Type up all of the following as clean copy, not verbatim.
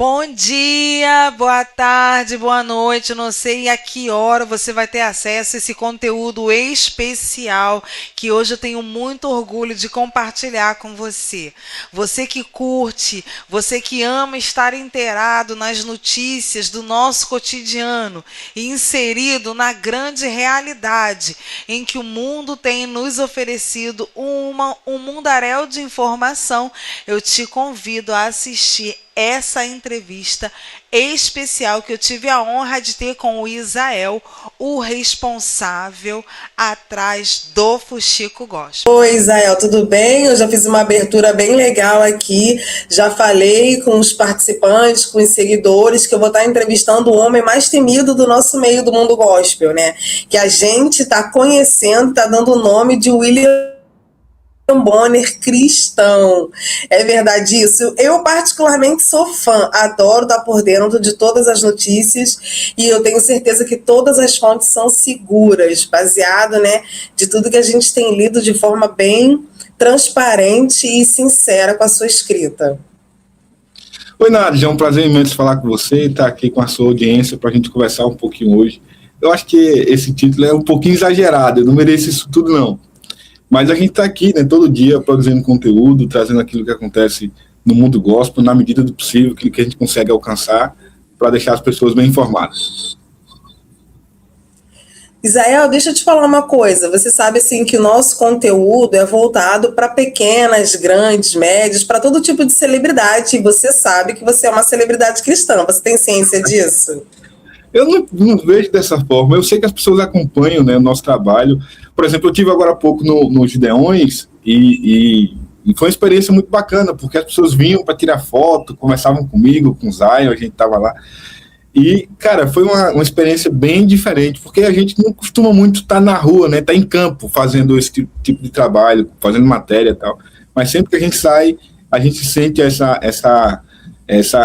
Bom dia, boa tarde, boa noite. Não sei a que hora você vai ter acesso a esse conteúdo especial que hoje eu tenho muito orgulho de compartilhar com você. Você que curte, você que ama estar inteirado nas notícias do nosso cotidiano e inserido na grande realidade em que o mundo tem nos oferecido um mundaréu de informação, eu te convido a assistir essa entrevista especial que eu tive a honra de ter com o Isael, o responsável atrás do Fuxico Gospel. Oi, Isael, tudo bem? Eu já fiz uma abertura bem legal aqui, já falei com os participantes, com os seguidores, que eu vou estar entrevistando o homem mais temido do nosso meio do mundo gospel, né? Que a gente está conhecendo, está dando o nome de William Bonner cristão. É verdade isso? Eu particularmente sou fã, adoro estar por dentro de todas as notícias e eu tenho certeza que todas as fontes são seguras, baseado, né, de tudo que a gente tem lido de forma bem transparente e sincera com a sua escrita. Oi, Nádia, é um prazer imenso falar com você, estar aqui com a sua audiência para a gente conversar um pouquinho hoje. Eu acho que esse título é um pouquinho exagerado, eu não mereço isso tudo não. Mas a gente está aqui, né, todo dia produzindo conteúdo, trazendo aquilo que acontece no mundo gospel, na medida do possível, aquilo que a gente consegue alcançar, para deixar as pessoas bem informadas. Isael, deixa eu te falar uma coisa. Você sabe assim que o nosso conteúdo é voltado para pequenas, grandes, médias, para todo tipo de celebridade. E você sabe que você é uma celebridade cristã. Você tem ciência disso? Eu não vejo dessa forma. Eu sei que as pessoas acompanham, né, o nosso trabalho. Por exemplo, eu estive agora há pouco no Gideões e foi uma experiência muito bacana, porque as pessoas vinham para tirar foto, conversavam comigo, com o Zion, a gente estava lá. E, cara, foi uma experiência bem diferente, porque a gente não costuma muito estar na rua, né, estar em campo fazendo esse tipo de trabalho, fazendo matéria e tal. Mas sempre que a gente sai, a gente sente essa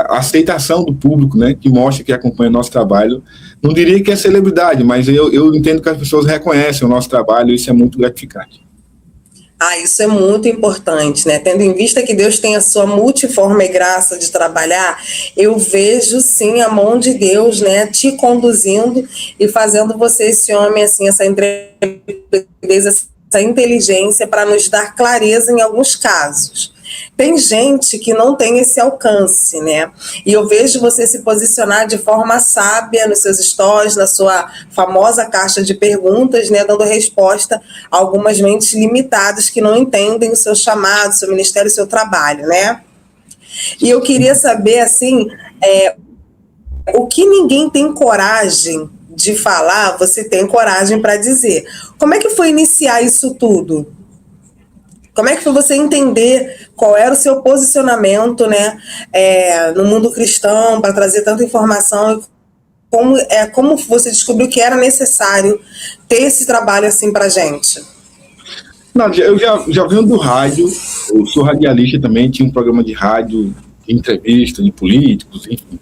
aceitação do público, né, que mostra que acompanha o nosso trabalho. Não diria que é celebridade, mas eu entendo que as pessoas reconhecem o nosso trabalho e isso é muito gratificante. Isso é muito importante, né? Tendo em vista que Deus tem a sua multiforme graça de trabalhar, eu vejo sim a mão de Deus, né, te conduzindo e fazendo você esse homem, assim, essa intrepidez, essa inteligência para nos dar clareza em alguns casos. Tem gente que não tem esse alcance, né? E eu vejo você se posicionar de forma sábia nos seus stories, na sua famosa caixa de perguntas, né? Dando resposta a algumas mentes limitadas que não entendem o seu chamado, seu ministério, o seu trabalho, né? E eu queria saber, assim, o que ninguém tem coragem de falar, você tem coragem para dizer. Como é que foi iniciar isso tudo? Como é que foi você entender qual era o seu posicionamento, né, no mundo cristão, para trazer tanta informação, e como você descobriu que era necessário ter esse trabalho assim para a gente? Nádia, eu já venho do rádio, eu sou radialista também, tinha um programa de rádio, de entrevista de políticos, enfim,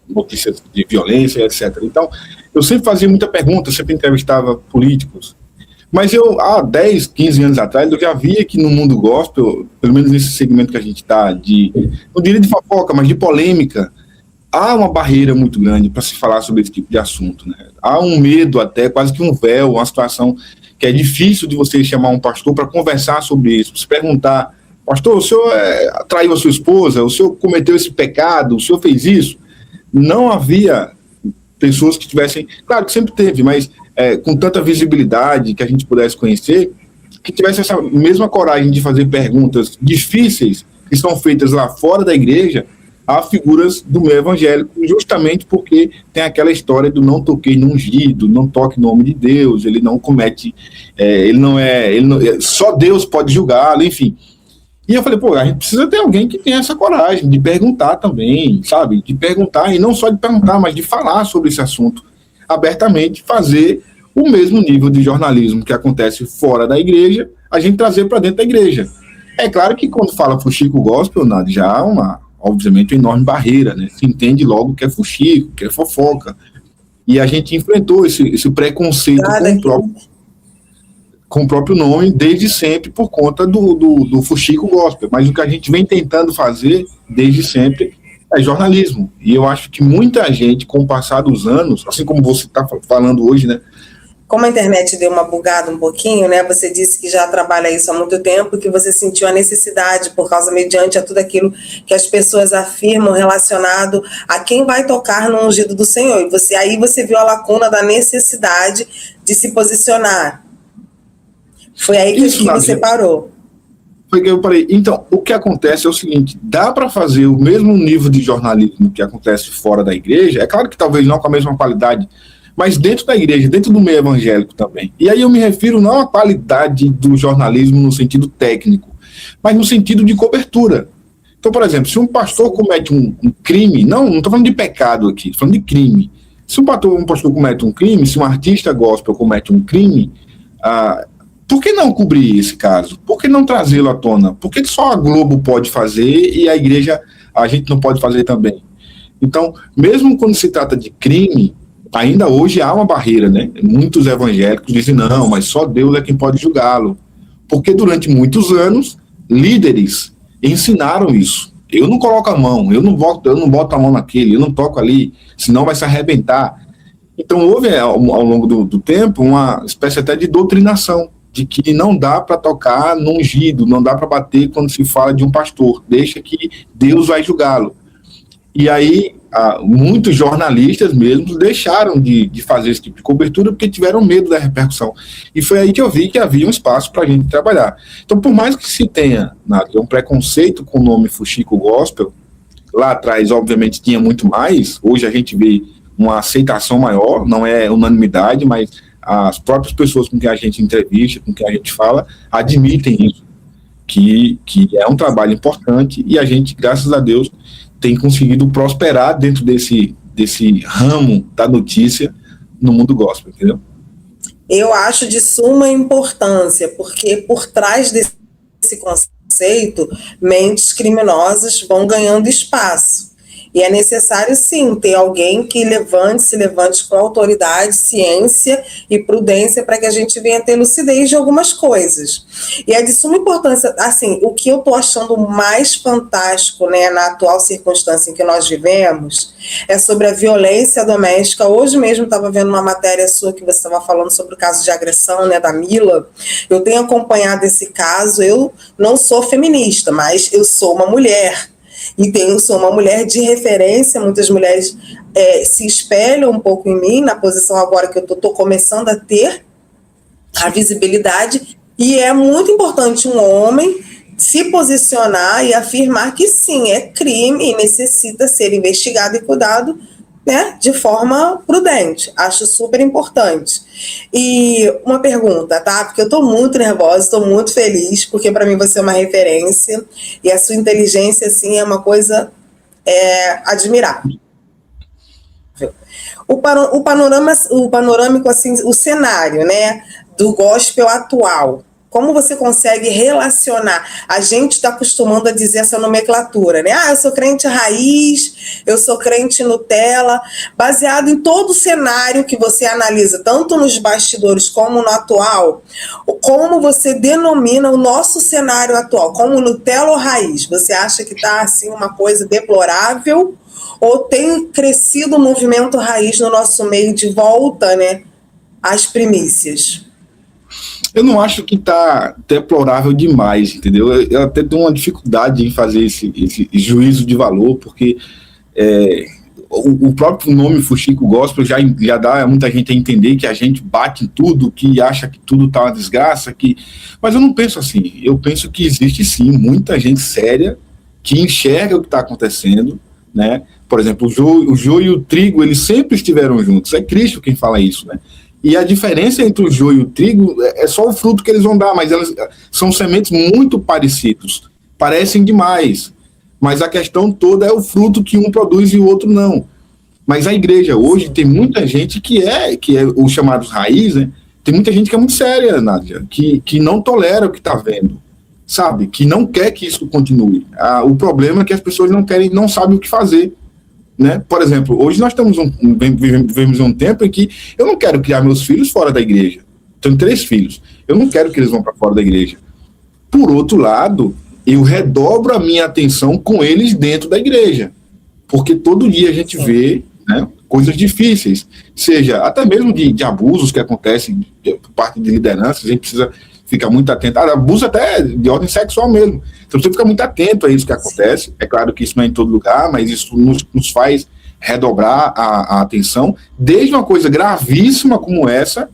notícias de violência, etc. Então, eu sempre fazia muita pergunta, sempre entrevistava políticos. Mas eu, há 10, 15 anos atrás, eu já via que no mundo gospel, pelo menos nesse segmento que a gente está, não diria de fofoca, mas de polêmica, há uma barreira muito grande para se falar sobre esse tipo de assunto, né? Há um medo até, quase que um véu, uma situação que é difícil de você chamar um pastor para conversar sobre isso, se perguntar, pastor, o senhor traiu a sua esposa, o senhor cometeu esse pecado, o senhor fez isso? Não havia pessoas que tivessem, claro que sempre teve, mas com tanta visibilidade que a gente pudesse conhecer, que tivesse essa mesma coragem de fazer perguntas difíceis que são feitas lá fora da igreja a figuras do meio evangélico, justamente porque tem aquela história do não toquei no ungido, não toque no nome de Deus, ele não comete, só Deus pode julgá-lo, enfim. E eu falei, a gente precisa ter alguém que tenha essa coragem de perguntar também, sabe? De perguntar, e não só de perguntar, mas de falar sobre esse assunto abertamente, fazer o mesmo nível de jornalismo que acontece fora da igreja, a gente trazer para dentro da igreja. É claro que quando fala fuxico gospel, já há obviamente, uma enorme barreira, né? Se entende logo que é fuxico, que é fofoca. E a gente enfrentou esse preconceito com o próprio nome desde sempre por conta do fuxico gospel. Mas o que a gente vem tentando fazer desde sempre é jornalismo. E eu acho que muita gente, com o passar dos anos, assim como você está falando hoje, né? Como a internet deu uma bugada um pouquinho, né? Você disse que já trabalha isso há muito tempo, que você sentiu a necessidade, por causa, mediante a tudo aquilo que as pessoas afirmam relacionado a quem vai tocar no ungido do Senhor. E aí você viu a lacuna da necessidade de se posicionar. Foi aí que você parou. Foi que eu parei. Então, o que acontece é o seguinte, dá para fazer o mesmo nível de jornalismo que acontece fora da igreja, é claro que talvez não com a mesma qualidade, mas dentro da igreja, dentro do meio evangélico também. E aí eu me refiro não à qualidade do jornalismo no sentido técnico, mas no sentido de cobertura. Então, por exemplo, se um pastor comete um crime, não estou falando de pecado aqui, estou falando de crime. Se um pastor comete um crime, se um artista gospel comete um crime, por que não cobrir esse caso? Por que não trazê-lo à tona? Por que só a Globo pode fazer e a igreja, a gente não pode fazer também? Então, mesmo quando se trata de crime, ainda hoje há uma barreira, né? Muitos evangélicos dizem, não, mas só Deus é quem pode julgá-lo. Porque durante muitos anos, líderes ensinaram isso. Eu não coloco a mão, eu não boto a mão naquele, eu não toco ali, senão vai se arrebentar. Então houve, ao longo do tempo, uma espécie até de doutrinação, de que não dá para tocar no ungido, não dá para bater quando se fala de um pastor, deixa que Deus vai julgá-lo. E aí, muitos jornalistas mesmo deixaram de fazer esse tipo de cobertura porque tiveram medo da repercussão. E foi aí que eu vi que havia um espaço para a gente trabalhar. Então, por mais que se tenha um preconceito com o nome Fuxico Gospel, lá atrás, obviamente, tinha muito mais. Hoje a gente vê uma aceitação maior, não é unanimidade, mas as próprias pessoas com quem a gente entrevista, com quem a gente fala, admitem isso, que é um trabalho importante e a gente, graças a Deus, tem conseguido prosperar dentro desse ramo da notícia no mundo gospel, entendeu? Eu acho de suma importância, porque por trás desse conceito, mentes criminosas vão ganhando espaço. E é necessário, sim, ter alguém que se levante com autoridade, ciência e prudência para que a gente venha ter lucidez de algumas coisas. E é de suma importância, assim, o que eu estou achando mais fantástico, né, na atual circunstância em que nós vivemos, é sobre a violência doméstica. Hoje mesmo estava vendo uma matéria sua que você estava falando sobre o caso de agressão, né, da Mila. Eu tenho acompanhado esse caso, eu não sou feminista, mas eu sou uma mulher. E eu sou uma mulher de referência, muitas mulheres se espelham um pouco em mim, na posição agora que eu estou começando a ter a visibilidade, e é muito importante um homem se posicionar e afirmar que sim, é crime e necessita ser investigado e cuidado, né, de forma prudente. Acho super importante. E uma pergunta, tá? Porque eu estou muito nervosa, estou muito feliz, porque para mim você é uma referência e a sua inteligência, assim, é uma coisa admirável. O panorâmico, assim, o cenário, né, do gospel atual. Como você consegue relacionar? A gente está acostumando a dizer essa nomenclatura, né? Eu sou crente raiz, eu sou crente Nutella, baseado em todo o cenário que você analisa, tanto nos bastidores como no atual. Como você denomina o nosso cenário atual? Como Nutella ou raiz? Você acha que está assim, uma coisa deplorável? Ou tem crescido o movimento raiz no nosso meio de volta, né, às primícias? Eu não acho que está deplorável demais, entendeu? Eu até tenho uma dificuldade em fazer esse juízo de valor, porque o próprio nome Fuxico Gospel já dá muita gente a entender que a gente bate em tudo, que acha que tudo está uma desgraça, mas eu não penso assim. Eu penso que existe sim muita gente séria que enxerga o que está acontecendo, né? Por exemplo, o joio e o trigo, eles sempre estiveram juntos. É Cristo quem fala isso, né? E a diferença entre o joio e o trigo é só o fruto que eles vão dar, mas elas são sementes muito parecidos, parecem demais, mas a questão toda é o fruto que um produz e o outro não. Mas a igreja hoje tem muita gente que é os chamados raiz, né? Tem muita gente que é muito séria, Nádia, que não tolera o que está vendo, sabe? Que não quer que isso continue. O problema é que as pessoas não sabem o que fazer. Né? Por exemplo, hoje nós vivemos um tempo em que eu não quero criar meus filhos fora da igreja. Tenho 3 filhos. Eu não quero que eles vão para fora da igreja. Por outro lado, eu redobro a minha atenção com eles dentro da igreja. porque todo dia a gente vê, né, coisas difíceis, seja até mesmo de abusos que acontecem por parte de lideranças. A gente precisa ficar muito atento, abuso até de ordem sexual mesmo, então você fica muito atento a isso que acontece. É claro que isso não é em todo lugar, mas isso nos faz redobrar a atenção, desde uma coisa gravíssima como essa,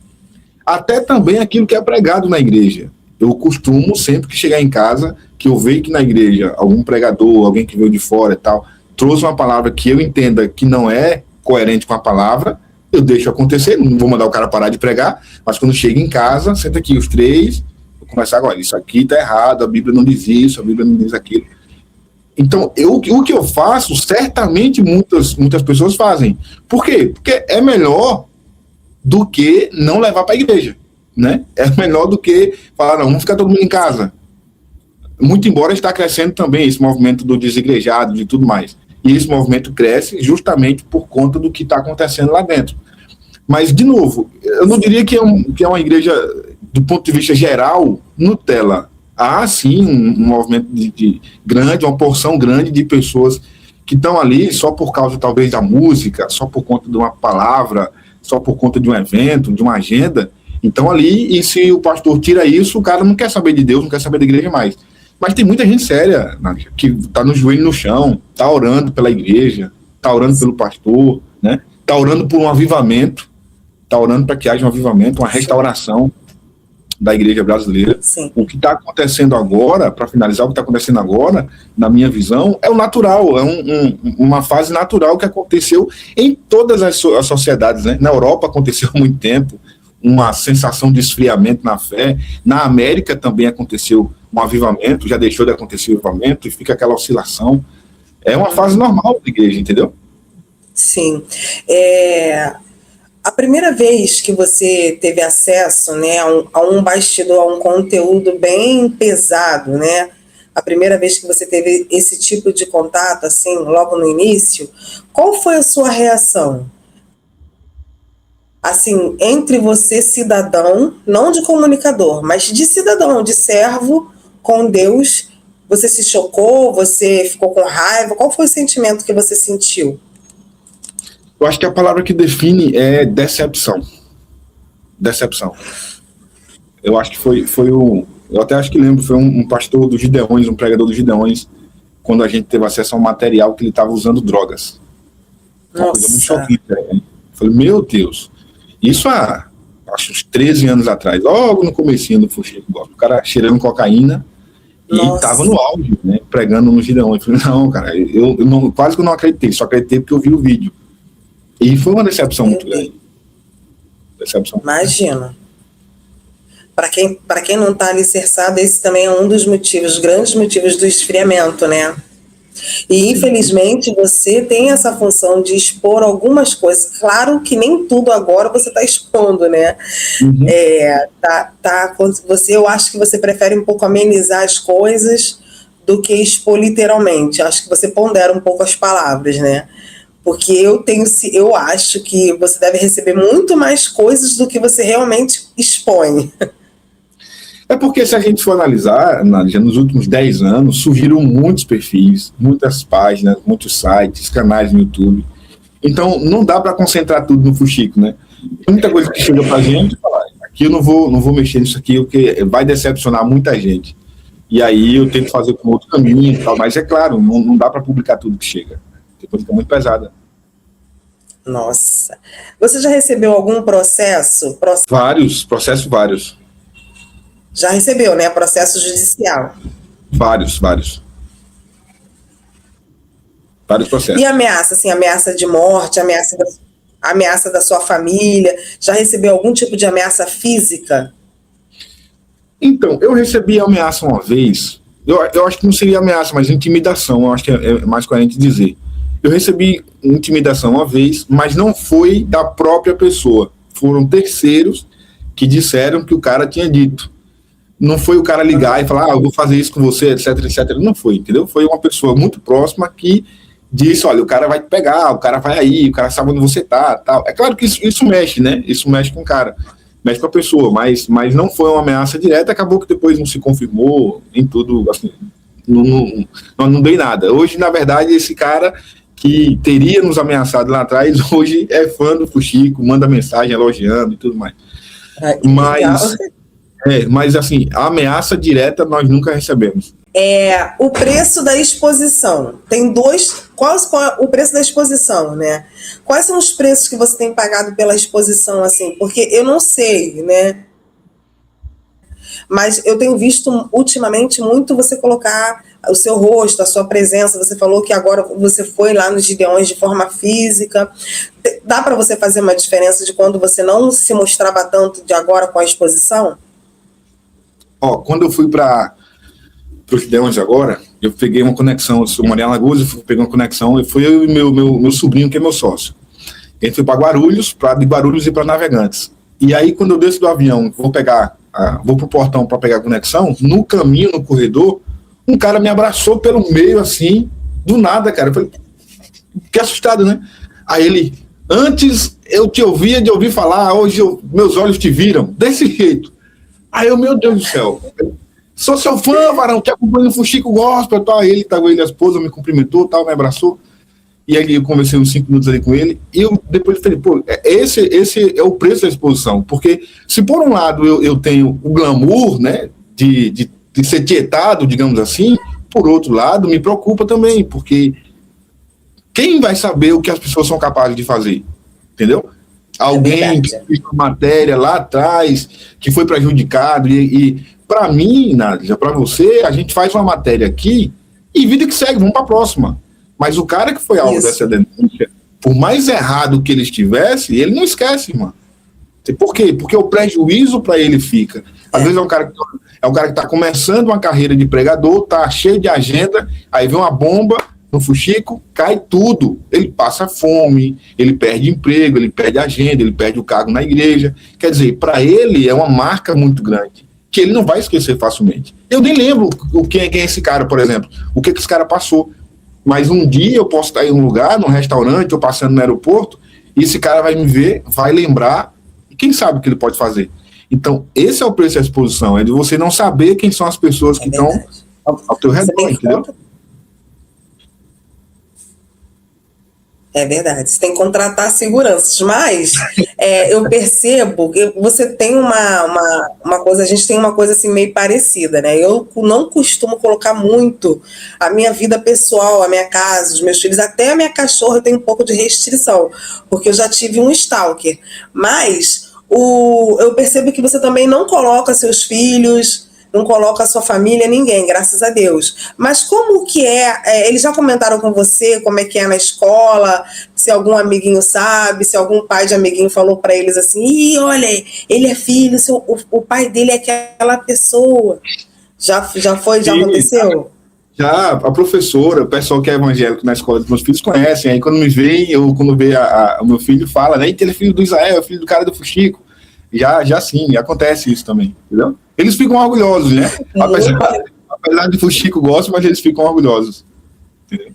até também aquilo que é pregado na igreja. Eu costumo, sempre que chegar em casa, que eu vejo que na igreja algum pregador, alguém que veio de fora e tal, trouxe uma palavra que eu entenda que não é coerente com a palavra, eu deixo acontecer, não vou mandar o cara parar de pregar, mas quando chega em casa, senta aqui os três, vou conversar agora, isso aqui está errado, a Bíblia não diz isso, a Bíblia não diz aquilo. Então, o que eu faço, certamente muitas pessoas fazem. Por quê? Porque é melhor do que não levar para a igreja, né? É melhor do que falar, não, vamos ficar todo mundo em casa. Muito embora está crescendo também esse movimento do desigrejado e tudo mais. E esse movimento cresce justamente por conta do que está acontecendo lá dentro. Mas, de novo, eu não diria que é uma igreja, do ponto de vista geral, Nutella. Há, sim, um movimento grande, uma porção grande de pessoas que estão ali só por causa, talvez, da música, só por conta de uma palavra, só por conta de um evento, de uma agenda. Então, ali, e se o pastor tira isso, o cara não quer saber de Deus, não quer saber da igreja mais. Mas tem muita gente séria, Nádia, que está no joelho no chão, está orando pela igreja, está orando pelo pastor, né? Está orando por um avivamento, está orando para que haja um avivamento, uma restauração da igreja brasileira. Sim. O que está acontecendo agora, para finalizar, o que está acontecendo agora, na minha visão, é o natural, é uma fase natural que aconteceu em todas as sociedades, né? Na Europa aconteceu há muito tempo, uma sensação de esfriamento na fé. Na América também aconteceu um avivamento, já deixou de acontecer o avivamento e fica aquela oscilação. É uma fase normal da igreja, entendeu? Sim. A primeira vez que você teve acesso, né, a um bastidor, a um conteúdo bem pesado, né? A primeira vez que você teve esse tipo de contato, assim, logo no início, qual foi a sua reação? Assim, entre você, cidadão, não de comunicador, mas de cidadão, de servo com Deus, você se chocou, você ficou com raiva? Qual foi o sentimento que você sentiu? Eu acho que a palavra que define é decepção. Decepção. Eu acho que foi eu até acho que lembro, foi um pastor dos Gideões, um pregador dos Gideões, quando a gente teve acesso a um material que ele estava usando drogas. Uma coisa muito chocante, né? Falei, meu Deus, isso há, acho, uns 13 anos atrás, logo no comecinho do Fuxico, o cara cheirando cocaína e estava no auge, né, pregando no Gideões. Eu falei, não, cara, eu não, quase que eu não acreditei, só acreditei porque eu vi o vídeo. E foi uma decepção muito grande. Decepção. Imagina. Para quem não está alicerçado, esse também é um dos motivos, grandes motivos do esfriamento, né? E, infelizmente, você tem essa função de expor algumas coisas. Claro que nem tudo agora você está expondo, né? Uhum. Eu acho que você prefere um pouco amenizar as coisas do que expor literalmente. Acho que você pondera um pouco as palavras, né? Porque eu acho que você deve receber muito mais coisas do que você realmente expõe. É porque, se a gente for analisar, Nádia, nos últimos 10 anos, surgiram muitos perfis, muitas páginas, muitos sites, canais no YouTube. Então, não dá para concentrar tudo no Fuxico, né? Tem muita coisa que chega para a gente e fala, aqui eu não vou mexer nisso aqui, porque vai decepcionar muita gente. E aí eu tento fazer com outro caminho e tal, mas é claro, não dá para publicar tudo que chega. Depois fica muito pesada. Nossa. Você já recebeu algum processo? Processos vários. Já recebeu, né? Processo judicial. Vários processos. E ameaça, assim, ameaça de morte, ameaça da sua família? Já recebeu algum tipo de ameaça física? Então, eu recebi ameaça uma vez. Eu acho que não seria ameaça, mas intimidação. Eu acho que é mais coerente dizer. Eu recebi intimidação uma vez, mas não foi da própria pessoa. Foram terceiros que disseram que o cara tinha dito. Não foi o cara ligar e falar, eu vou fazer isso com você, etc, etc. Não foi, entendeu? Foi uma pessoa muito próxima que disse, olha, o cara vai te pegar, o cara vai aí, o cara sabe onde você tá, tal. É claro que isso mexe, né? Isso mexe com o cara, mexe com a pessoa, mas não foi uma ameaça direta, acabou que depois não se confirmou em tudo, assim, não dei nada. Hoje, na verdade, esse cara que teria nos ameaçado lá atrás, hoje é fã do Fuxico, manda mensagem elogiando e tudo mais. Mas assim, a ameaça direta nós nunca recebemos. O preço da exposição. Tem dois. Qual é o preço da exposição, né? Quais são os preços que você tem pagado pela exposição, assim? Porque eu não sei, né? Mas eu tenho visto ultimamente muito você colocar o seu rosto, a sua presença. Você falou que agora você foi lá nos Gideões de forma física. Dá para você fazer uma diferença de quando você não se mostrava tanto de agora com a exposição? Quando eu fui para os Gideões agora, eu peguei uma conexão. Eu sou Maria Alagoas, eu peguei uma conexão e fui eu e meu sobrinho, que é meu sócio. A gente foi para Guarulhos, de Guarulhos e para Navegantes. E aí, quando eu desço do avião, vou pro portão para pegar a conexão, no caminho, no corredor, um cara me abraçou pelo meio, assim, do nada, cara. Eu falei, que assustado, né? Aí ele, antes eu te ouvia de ouvir falar, hoje meus olhos te viram, desse jeito. Aí eu, meu Deus do céu, sou seu fã, varão, te acompanho no Fuxico Gospel, tal. Aí ele tava, a esposa me cumprimentou, tal, me abraçou. E aí eu conversei uns 5 minutos ali com ele, e eu depois falei, esse é o preço da exposição, porque se por um lado eu tenho o glamour, né, de ser tietado, digamos assim, por outro lado me preocupa também, porque quem vai saber o que as pessoas são capazes de fazer, entendeu? Alguém que fez uma matéria lá atrás, que foi prejudicado, e para mim, Nádia, para você, a gente faz uma matéria aqui, e vida que segue, vamos para a próxima. Mas o cara que foi alvo dessa denúncia, por mais errado que ele estivesse, ele não esquece, mano. Por quê? Porque o prejuízo para ele fica. Às vezes é um cara que está começando uma carreira de pregador, tá cheio de agenda, aí vem uma bomba no Fuxico, cai tudo. Ele passa fome, ele perde emprego, ele perde agenda, ele perde o cargo na igreja. Quer dizer, para ele é uma marca muito grande, que ele não vai esquecer facilmente. Eu nem lembro quem é esse cara, por exemplo, o que esse cara passou. Mas um dia eu posso estar em um lugar, num restaurante, ou passando no aeroporto, e esse cara vai me ver, vai lembrar, e quem sabe o que ele pode fazer. Então, esse é o preço da exposição, é de você não saber quem são as pessoas que estão ao teu redor, entendeu? É verdade, você tem que contratar seguranças, mas eu percebo que você tem uma coisa, a gente tem uma coisa assim meio parecida, né? Eu não costumo colocar muito a minha vida pessoal, a minha casa, os meus filhos, até a minha cachorra eu tenho um pouco de restrição, porque eu já tive um stalker, mas eu percebo que você também não coloca seus filhos, não coloca a sua família, ninguém, graças a Deus. Mas como que eles já comentaram com você como é que é na escola, se algum amiguinho sabe, se algum pai de amiguinho falou para eles assim, ih, olha, ele é filho, o pai dele é aquela pessoa. Já aconteceu? Já, a professora, o pessoal que é evangélico na escola dos meus filhos conhecem, aí quando me vê, quando vê o meu filho fala, né, ele é filho do Israel, é filho do cara do Fuxico. Já sim, acontece isso também, entendeu? Eles ficam orgulhosos, né? Apesar de Fuxico gosta, mas eles ficam orgulhosos. Entendeu?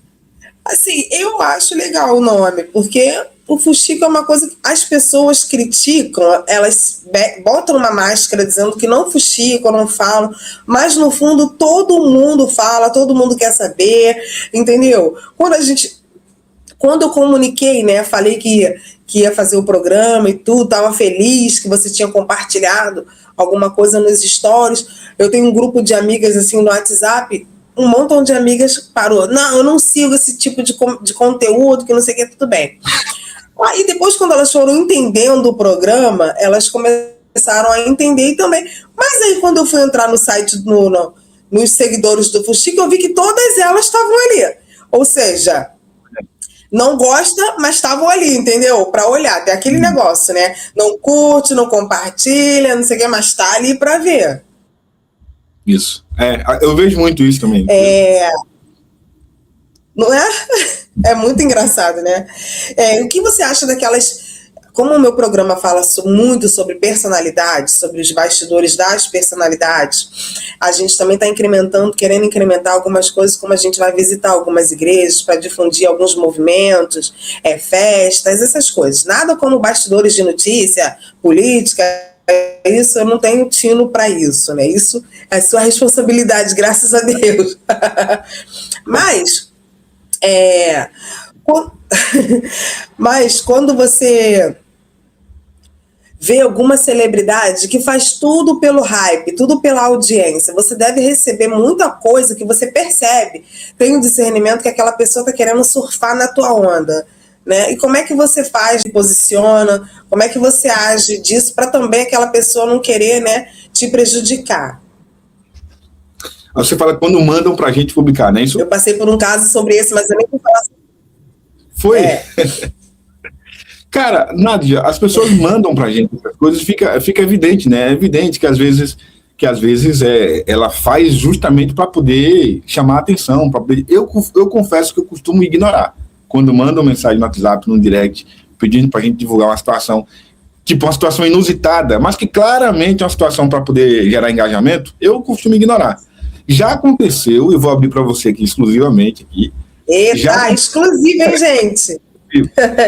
Assim, eu acho legal o nome, porque o Fuxico é uma coisa que as pessoas criticam, elas botam uma máscara dizendo que não fuxicam, não falam, mas no fundo todo mundo fala, todo mundo quer saber, entendeu? Quando eu comuniquei, né, falei que ia fazer o programa e tudo, estava feliz que você tinha compartilhado alguma coisa nos stories. Eu tenho um grupo de amigas assim no WhatsApp, um montão de amigas parou. Não, eu não sigo esse tipo de conteúdo, que não sei o que, tudo bem. Aí depois, quando elas foram entendendo o programa, elas começaram a entender também. Mas aí quando eu fui entrar no site, nos seguidores do Fuxico, eu vi que todas elas estavam ali. Ou seja, não gosta, mas estavam ali, entendeu? Para olhar, tem aquele negócio, né? Não curte, não compartilha, não sei o que, mas tá ali para ver. Isso. Eu vejo muito isso também. Não é? É muito engraçado, né? O que você acha daquelas... Como o meu programa fala muito sobre personalidade, sobre os bastidores das personalidades, a gente também está querendo incrementar algumas coisas, como a gente vai visitar algumas igrejas para difundir alguns movimentos, festas, essas coisas. Nada como bastidores de notícia, política, isso eu não tenho tino para isso, né? Isso é sua responsabilidade, graças a Deus. Mas... Mas quando você vê alguma celebridade que faz tudo pelo hype, tudo pela audiência, você deve receber muita coisa que você percebe, tem um discernimento que aquela pessoa está querendo surfar na tua onda, né? E como é que você faz, posiciona, como é que você age disso para também aquela pessoa não querer, né, te prejudicar? Você fala quando mandam pra gente publicar, não é isso? Eu passei por um caso sobre esse, mas eu nem vou falar. Foi? É. Cara, Nádia, as pessoas mandam pra gente essas coisas, fica evidente, né? É evidente que às vezes ela faz justamente para poder chamar a atenção. Eu confesso que eu costumo ignorar. Quando mandam mensagem no WhatsApp, no direct, pedindo pra gente divulgar uma situação, tipo uma situação inusitada, mas que claramente é uma situação para poder gerar engajamento, eu costumo ignorar. Já aconteceu, e vou abrir para você aqui exclusivamente. Eita, exclusivo, hein, gente?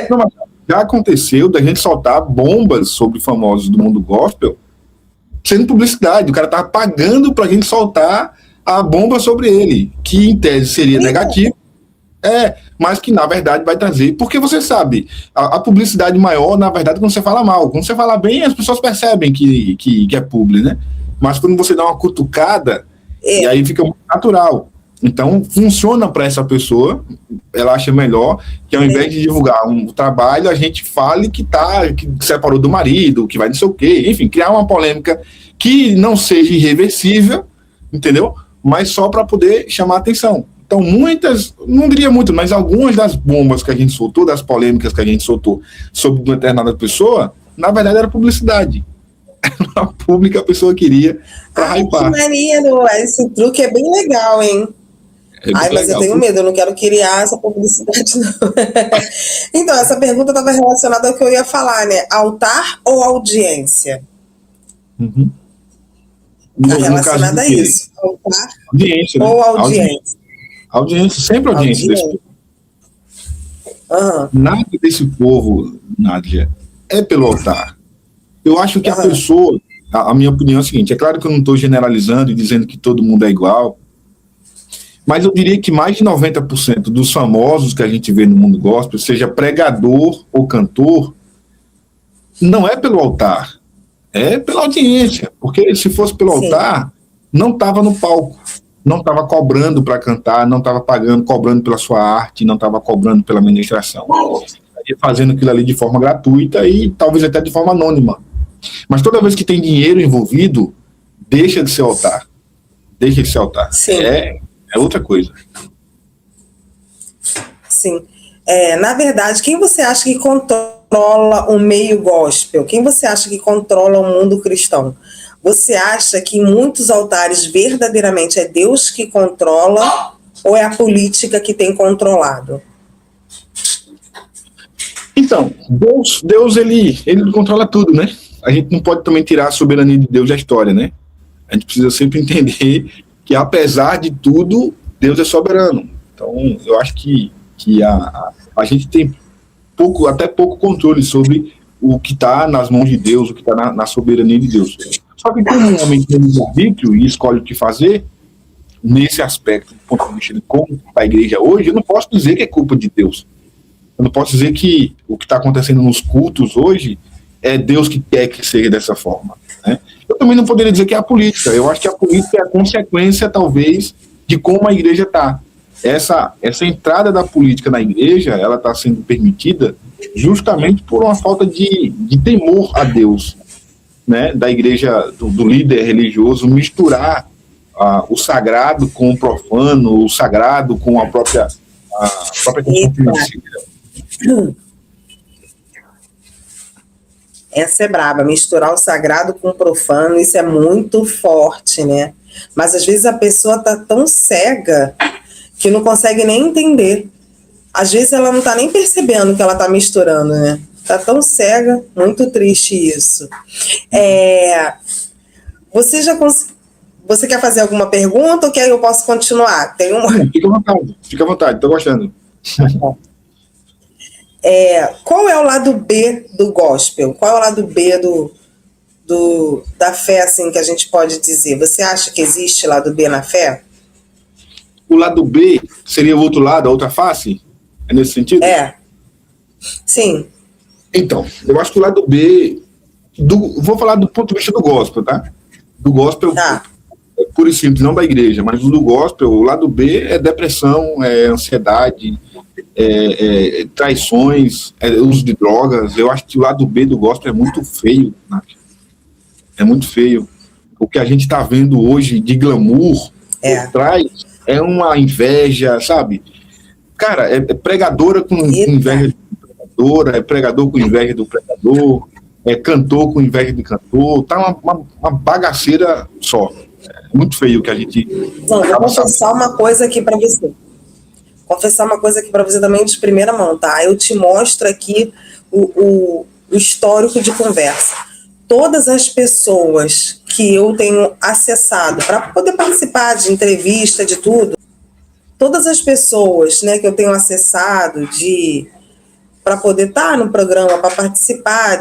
Não, mas já aconteceu da gente soltar bombas sobre famosos do mundo gospel sendo publicidade. O cara tava pagando pra gente soltar a bomba sobre ele, que em tese seria negativo, mas que na verdade vai trazer, porque você sabe, a publicidade maior, na verdade, quando você fala mal. Quando você fala bem, as pessoas percebem que é publi, né? Mas quando você dá uma cutucada, e aí fica muito natural. Então, funciona para essa pessoa, ela acha melhor que ao invés de divulgar um trabalho, a gente fale que separou do marido, que vai não sei o quê, enfim, criar uma polêmica que não seja irreversível, entendeu? Mas só para poder chamar a atenção. Então, muitas, não diria muito, mas algumas das bombas que a gente soltou, das polêmicas que a gente soltou sobre uma determinada pessoa, na verdade era publicidade. A pública a pessoa queria para hypar. Que maneiro, esse truque é bem legal, hein? Mas legal. Eu tenho medo, eu não quero criar essa publicidade, não. Então, essa pergunta estava relacionada ao que eu ia falar, né? Altar ou audiência? Uhum. Está relacionada a isso. Altar audiência, né? Ou audiência? Audiência, sempre audiência. Desse povo. Nada desse povo, Nádia, é pelo altar. Eu acho que a pessoa, a minha opinião é a seguinte, é claro que eu não estou generalizando e dizendo que todo mundo é igual, mas eu diria que mais de 90% dos famosos que a gente vê no mundo gospel, seja pregador ou cantor, não é pelo altar, é pela audiência, porque se fosse pelo altar, não estava no palco, não estava cobrando para cantar, não estava cobrando pela sua arte, não estava cobrando pela ministração. Estaria fazendo aquilo ali de forma gratuita e talvez até de forma anônima. Mas toda vez que tem dinheiro envolvido, deixa de ser altar. Deixa de ser altar. É outra coisa. Sim. Na verdade, quem você acha que controla o meio gospel? Quem você acha que controla o mundo cristão? Você acha que em muitos altares verdadeiramente é Deus que controla ou é a política que tem controlado? Então, Deus ele controla tudo, né? A gente não pode também tirar a soberania de Deus da história, né? A gente precisa sempre entender que, apesar de tudo, Deus é soberano. Então, eu acho que a gente tem até pouco controle sobre o que está nas mãos de Deus, o que está na soberania de Deus. Só que como um homem tem livre-arbítrio e escolhe o que fazer, nesse aspecto, do ponto de vista de como está a igreja hoje, eu não posso dizer que é culpa de Deus. Eu não posso dizer que o que está acontecendo nos cultos hoje é Deus que quer que seja dessa forma, né? Eu também não poderia dizer que é a política. Eu acho que a política é a consequência, talvez, de como a igreja está. Essa entrada da política na igreja, ela está sendo permitida justamente por uma falta de temor a Deus, né? Da igreja, do líder religioso, misturar o sagrado com o profano, o sagrado com a própria questão financeira. Essa é braba, misturar o sagrado com o profano, isso é muito forte, né? Mas às vezes a pessoa tá tão cega que não consegue nem entender. Às vezes ela não tá nem percebendo que ela tá misturando, né? Tá tão cega, muito triste isso. Você quer fazer alguma pergunta ou que eu posso continuar? Tem uma... Fica à vontade, tô gostando. Qual é o lado B do gospel? Qual é o lado B da fé, assim, que a gente pode dizer? Você acha que existe lado B na fé? O lado B seria o outro lado, a outra face? É nesse sentido? Sim. Então, eu acho que o lado B, vou falar do ponto de vista do gospel, tá? Do gospel, puro e simples, não da igreja, mas do gospel, o lado B é depressão, é ansiedade, traições, uso de drogas. Eu acho que o lado B do gospel é muito feio, né? É muito feio. O que a gente está vendo hoje de glamour por trás é uma inveja, sabe? Cara, é pregadora com inveja de pregadora, é pregador com inveja do pregador, é cantor com inveja de cantor, tá uma bagaceira só. É muito feio que a gente... Não, vou confessar uma coisa aqui para você. Confessar uma coisa aqui para você também de primeira mão, tá? Eu te mostro aqui o histórico de conversa. Todas as pessoas que eu tenho acessado para poder participar de entrevista, de tudo, todas as pessoas, né, que eu tenho acessado para poder estar no programa, para participar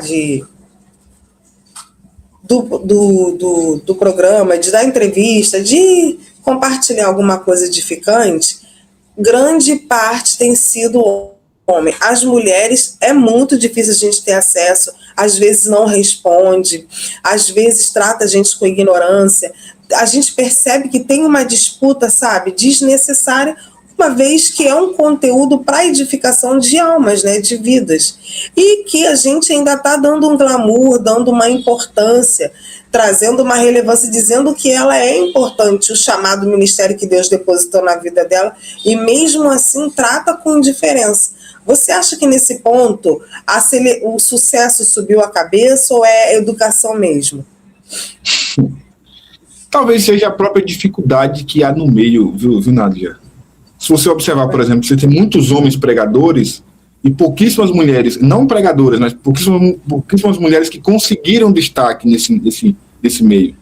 do programa, de dar entrevista, de compartilhar alguma coisa edificante, grande parte tem sido homem. As mulheres é muito difícil a gente ter acesso, às vezes não responde, às vezes trata a gente com ignorância. A gente percebe que tem uma disputa, sabe, desnecessária, uma vez que é um conteúdo para edificação de almas, né, de vidas. E que a gente ainda está dando um glamour, dando uma importância, trazendo uma relevância, dizendo que ela é importante, o chamado ministério que Deus depositou na vida dela, e mesmo assim trata com indiferença. Você acha que nesse ponto o sucesso subiu a cabeça ou é educação mesmo? Talvez seja a própria dificuldade que há no meio, viu, Nádia? Se você observar, por exemplo, você tem muitos homens pregadores e pouquíssimas mulheres, não pregadoras, mas pouquíssimas mulheres que conseguiram destaque nesse meio.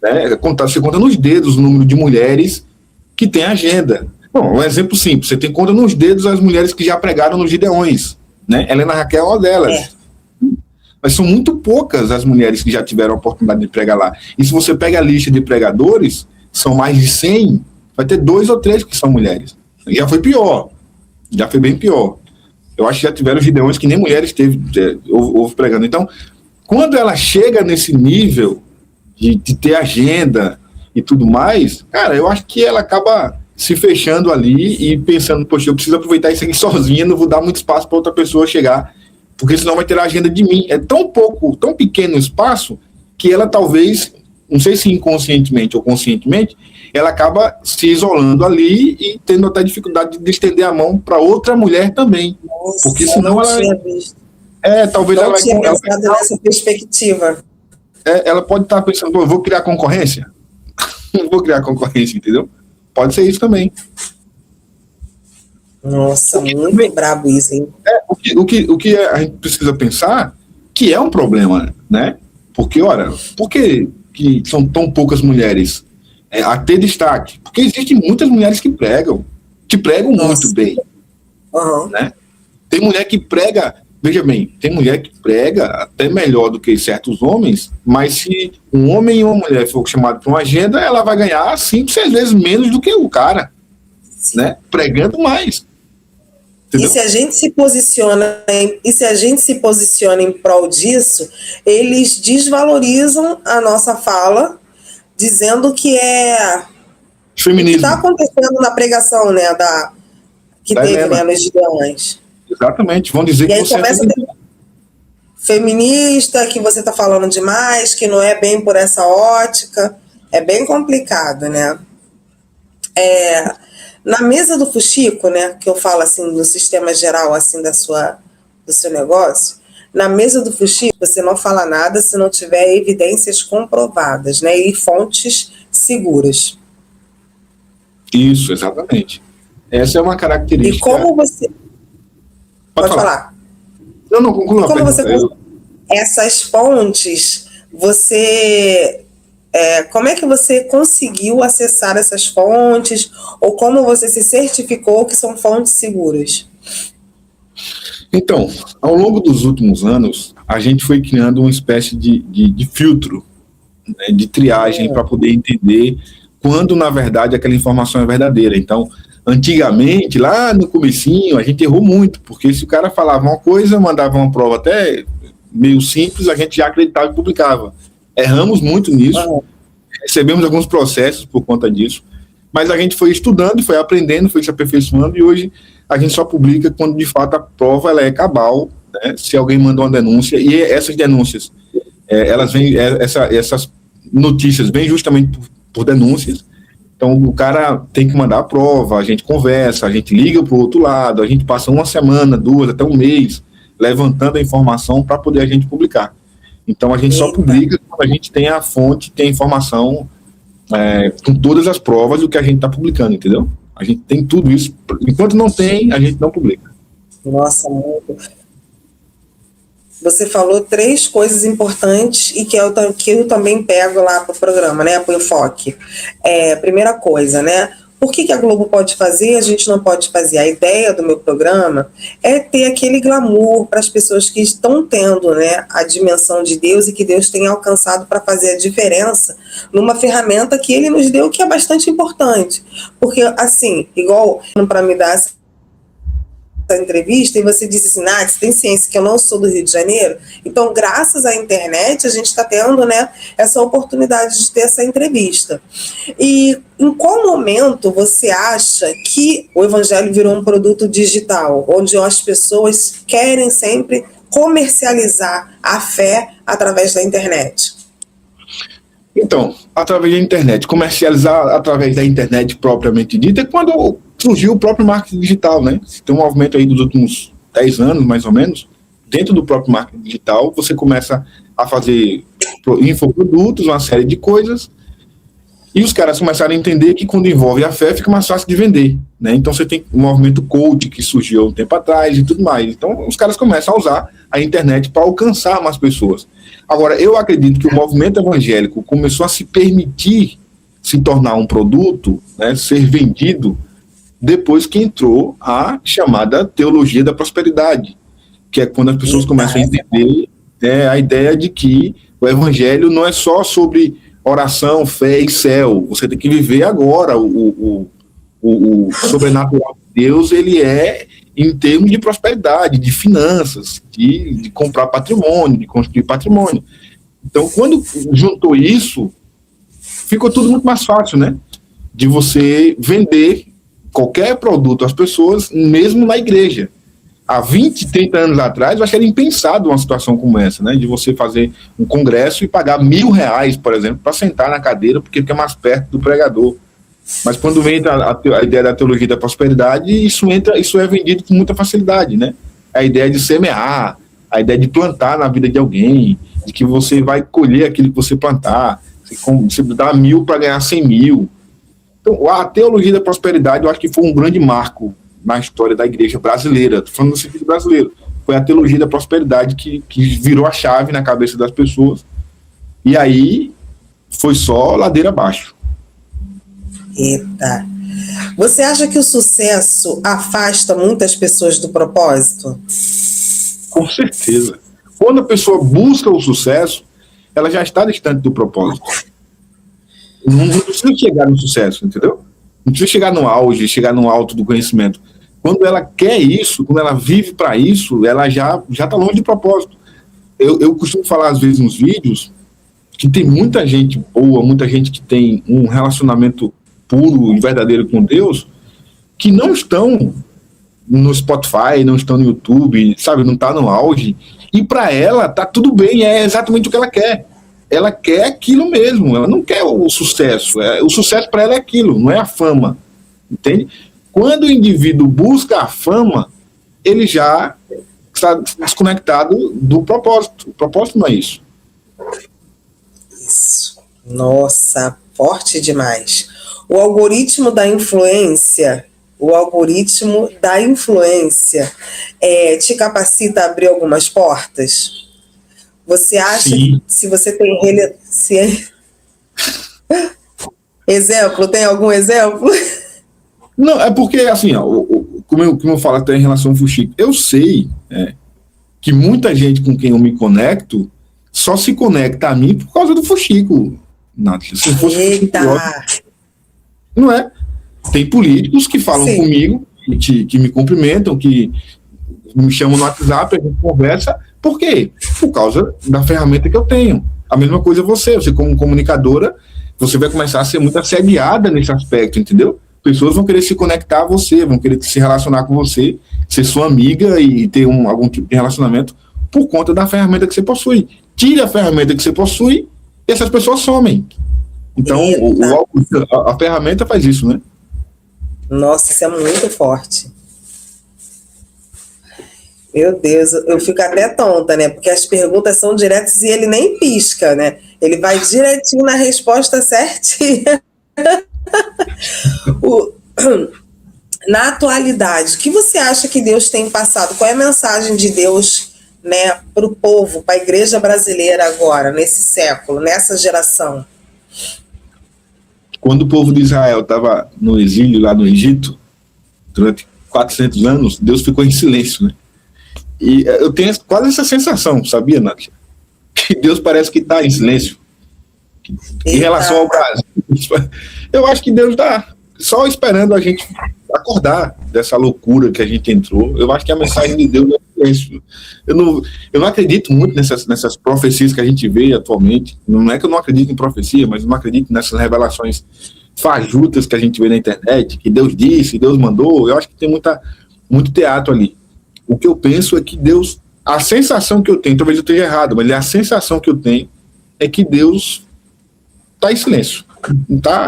Né? Você conta nos dedos o número de mulheres que têm agenda. Bom, um exemplo simples, você tem conta nos dedos as mulheres que já pregaram nos Gideões. Né? Helena Raquel é uma delas. Mas são muito poucas as mulheres que já tiveram a oportunidade de pregar lá. E se você pega a lista de pregadores, são mais de 100, vai ter 2 ou 3 que são mulheres. Já foi pior. Já foi bem pior. Eu acho que já tiveram Gideões que nem mulheres houve pregando. Então, quando ela chega nesse nível de ter agenda e tudo mais, cara, eu acho que ela acaba se fechando ali e pensando, poxa, eu preciso aproveitar isso aqui sozinha, não vou dar muito espaço para outra pessoa chegar, porque senão vai ter a agenda de mim. É tão pouco, tão pequeno o espaço, que ela talvez, não sei se inconscientemente ou conscientemente, ela acaba se isolando ali e tendo até dificuldade de estender a mão para outra mulher também. Nossa, porque senão ela... talvez não ela tinha pensado nessa perspectiva. Ela pode estar pensando, eu vou criar concorrência? Não vou criar concorrência, entendeu? Pode ser isso também. Nossa, muito brabo isso, hein? O que a gente precisa pensar que é um problema, né? Porque, olha, por que são tão poucas mulheres a ter destaque? Porque existem muitas mulheres que pregam muito bem. Né? Tem mulher que prega, veja bem, tem mulher que prega até melhor do que certos homens, mas se um homem e uma mulher for chamado para uma agenda, ela vai ganhar 5, 6 vezes menos do que o cara, né? Pregando mais. Entendeu? E se a gente se posiciona em prol disso, eles desvalorizam a nossa fala, dizendo que é feminismo. O que está acontecendo na pregação, né, que teve, né, nos Gideões. Exatamente, vão dizer e que aí você começa é feminista, que você está falando demais, que não é bem por essa ótica. É bem complicado, né? Na mesa do fuxico, né, que eu falo assim, no sistema geral assim do seu negócio, na mesa do fuxico você não fala nada se não tiver evidências comprovadas, né, e fontes seguras. Isso, exatamente. Essa é uma característica. E como você... Pode falar. Não, conclua. Como você... Essas fontes, você... como é que você conseguiu acessar essas fontes? Ou como você se certificou que são fontes seguras? Então, ao longo dos últimos anos, a gente foi criando uma espécie de filtro, né, de triagem, para poder entender quando, na verdade, aquela informação é verdadeira. Então, antigamente, lá no comecinho, a gente errou muito, porque se o cara falava uma coisa, mandava uma prova até meio simples, a gente já acreditava e publicava. Erramos muito nisso, recebemos alguns processos por conta disso, mas a gente foi estudando, foi aprendendo, foi se aperfeiçoando, e hoje a gente só publica quando, de fato, a prova ela é cabal, né? Se alguém mandou uma denúncia, e essas denúncias, elas vêm, essas notícias vêm justamente por denúncias. Então, o cara tem que mandar a prova, a gente conversa, a gente liga para o outro lado, a gente passa uma semana, 2, até um mês, levantando a informação para poder a gente publicar. Então, a gente só publica quando a gente tem a fonte, tem a informação com todas as provas do que a gente está publicando, entendeu? A gente tem tudo isso. Enquanto não tem, a gente não publica. Nossa, muito. Você falou 3 coisas importantes e que eu também pego lá para o programa, né, para o Enfoque. Primeira coisa, né, por que a Globo pode fazer e a gente não pode fazer? A ideia do meu programa é ter aquele glamour para as pessoas que estão tendo, né, a dimensão de Deus e que Deus tem alcançado para fazer a diferença numa ferramenta que Ele nos deu, que é bastante importante. Porque, assim, igual para me dar essa entrevista, e você disse assim, Nath, você tem ciência que eu não sou do Rio de Janeiro? Então, graças à internet, a gente está tendo, né, essa oportunidade de ter essa entrevista. E em qual momento você acha que o Evangelho virou um produto digital, onde as pessoas querem sempre comercializar a fé através da internet? Então, através da internet, comercializar através da internet propriamente dita, é quando surgiu o próprio marketing digital, né? Tem um movimento aí dos últimos 10 anos, mais ou menos, dentro do próprio marketing digital, você começa a fazer infoprodutos, uma série de coisas, e os caras começaram a entender que quando envolve a fé, fica mais fácil de vender, né? Então você tem o movimento coach que surgiu um tempo atrás e tudo mais. Então os caras começam a usar a internet para alcançar mais pessoas. Agora, eu acredito que o movimento evangélico começou a se permitir se tornar um produto, né, ser vendido, depois que entrou a chamada teologia da prosperidade, que é quando as pessoas começam a entender a ideia de que o evangelho não é só sobre oração, fé e céu. Você tem que viver agora. O sobrenatural de Deus, ele é em termos de prosperidade, de finanças, de comprar patrimônio, de construir patrimônio. Então, quando juntou isso, ficou tudo muito mais fácil, né? De você vender qualquer produto às pessoas, mesmo na igreja. Há 20, 30 anos atrás, eu acho que era impensado uma situação como essa, né? De você fazer um congresso e pagar R$1.000, por exemplo, para sentar na cadeira, porque fica mais perto do pregador. Mas quando vem a ideia da teologia da prosperidade, isso é vendido com muita facilidade, né? A ideia de semear, a ideia de plantar na vida de alguém, de que você vai colher aquilo que você plantar, você dá 1.000 para ganhar 100.000. Então, a teologia da prosperidade, eu acho que foi um grande marco na história da igreja brasileira, estou falando no sentido brasileiro. Foi a teologia da prosperidade que virou a chave na cabeça das pessoas, e aí foi só ladeira abaixo. Eita. Você acha que o sucesso afasta muitas pessoas do propósito? Com certeza. Quando a pessoa busca o sucesso, ela já está distante do propósito. Não precisa chegar no sucesso, entendeu? Não precisa chegar no auge, chegar no alto do conhecimento. Quando ela quer isso, quando ela vive para isso, ela já está longe de propósito. Eu costumo falar, às vezes, nos vídeos, que tem muita gente boa, muita gente que tem um relacionamento puro e verdadeiro com Deus, que não estão no Spotify, não estão no YouTube, sabe, não está no auge, e para ela tá tudo bem, é exatamente o que ela quer. Ela quer aquilo mesmo, ela não quer o sucesso. O sucesso para ela é aquilo, não é a fama, entende? Quando o indivíduo busca a fama, ele já está desconectado do propósito. O propósito não é isso. Isso. Nossa, forte demais. O algoritmo da influência te capacita a abrir algumas portas? Você acha Sim. que se você tem exemplo, tem algum exemplo? Não, é porque, assim, ó, como eu falo até em relação ao Fuxico, eu sei que muita gente com quem eu me conecto só se conecta a mim por causa do Fuxico. Se fosse Eita! Fuxico, Não é? Tem políticos que falam Sim. comigo, que me cumprimentam, que me chamam no WhatsApp, a gente conversa. Por quê? Por causa da ferramenta que eu tenho. A mesma coisa você como comunicadora, você vai começar a ser muito assediada nesse aspecto, entendeu? Pessoas vão querer se conectar a você, vão querer se relacionar com você, ser sua amiga e ter algum tipo de relacionamento por conta da ferramenta que você possui. Tire a ferramenta que você possui e essas pessoas somem. Então, a ferramenta faz isso, né? Nossa, isso é muito forte. Meu Deus, eu fico até tonta, né? Porque as perguntas são diretas e ele nem pisca, né? Ele vai direitinho na resposta certinha. Na atualidade, o que você acha que Deus tem passado? Qual é a mensagem de Deus, né, para o povo, para a igreja brasileira agora, nesse século, nessa geração? Quando o povo de Israel estava no exílio lá no Egito, durante 400 anos, Deus ficou em silêncio, né? E eu tenho quase essa sensação, sabia, Nádia? Que Deus parece que está em silêncio. Em relação ao Brasil. Eu acho que Deus está só esperando a gente acordar dessa loucura que a gente entrou. Eu acho que a mensagem de Deus é silêncio. Eu não acredito muito nessas profecias que a gente vê atualmente. Não é que eu não acredito em profecia, mas eu não acredito nessas revelações fajutas que a gente vê na internet, que Deus disse, Deus mandou. Eu acho que tem muito teatro ali. O que eu penso é que Deus, a sensação que eu tenho, talvez eu esteja errado, mas a sensação que eu tenho é que Deus está em silêncio. Não está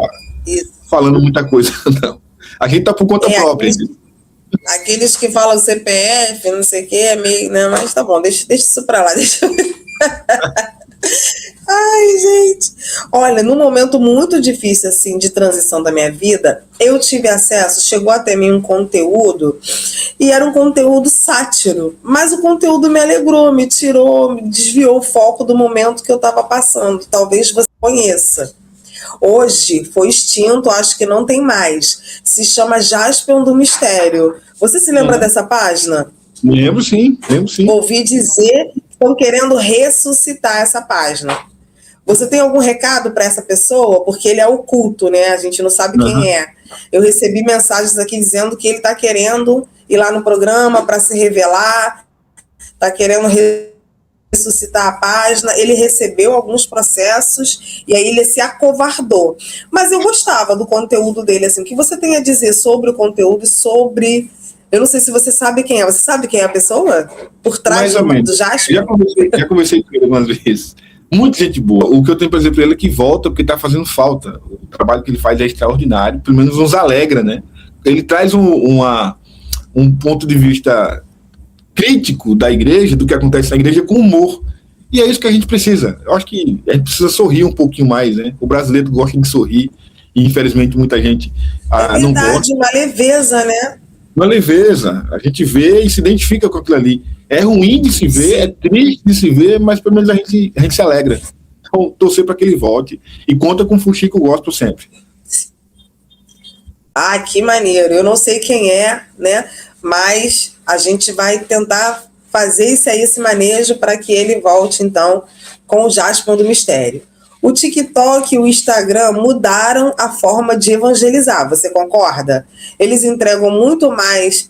falando muita coisa, não. A gente está por conta própria. Aqueles que falam CPF, não sei o que, é meio... Não, mas tá bom, deixa isso pra lá, deixa eu ver. Ai, gente. Olha, num momento muito difícil, assim, de transição da minha vida, eu tive acesso, chegou até mim um conteúdo, e era um conteúdo sátiro, mas o conteúdo me alegrou, me tirou, me desviou o foco do momento que eu estava passando. Talvez você conheça. Hoje foi extinto, acho que não tem mais. Se chama Jaspion do Mistério. Você se lembra dessa página? Lembro sim. Ouvi dizer que estão querendo ressuscitar essa página. Você tem algum recado para essa pessoa? Porque ele é oculto, né? A gente não sabe quem é. Eu recebi mensagens aqui dizendo que ele está querendo ir lá no programa para se revelar, está querendo ressuscitar a página. Ele recebeu alguns processos e aí ele se acovardou. Mas eu gostava do conteúdo dele, assim. O que você tem a dizer sobre o conteúdo e sobre... Eu não sei se você sabe quem é. Você sabe quem é a pessoa? Por trás do Jasper? Já conversei com ele algumas vezes. Muita gente boa. O que eu tenho para dizer para ele é que volta porque está fazendo falta. O trabalho que ele faz é extraordinário. Pelo menos nos alegra, né? Ele traz um ponto de vista crítico da igreja, do que acontece na igreja, com humor. E é isso que a gente precisa. Eu acho que a gente precisa sorrir um pouquinho mais, né? O brasileiro gosta de sorrir e, infelizmente, muita gente não gosta. Uma leveza, né? Uma leveza. A gente vê e se identifica com aquilo ali. É ruim de se ver, é triste de se ver, mas pelo menos a gente se alegra. Então, torcer para que ele volte. E conta com o Fuxico Gospel sempre. Ah, que maneiro. Eu não sei quem é, né? Mas a gente vai tentar fazer esse manejo para que ele volte, então, com o Jaspion do Mistério. O TikTok e o Instagram mudaram a forma de evangelizar, você concorda? Eles entregam muito mais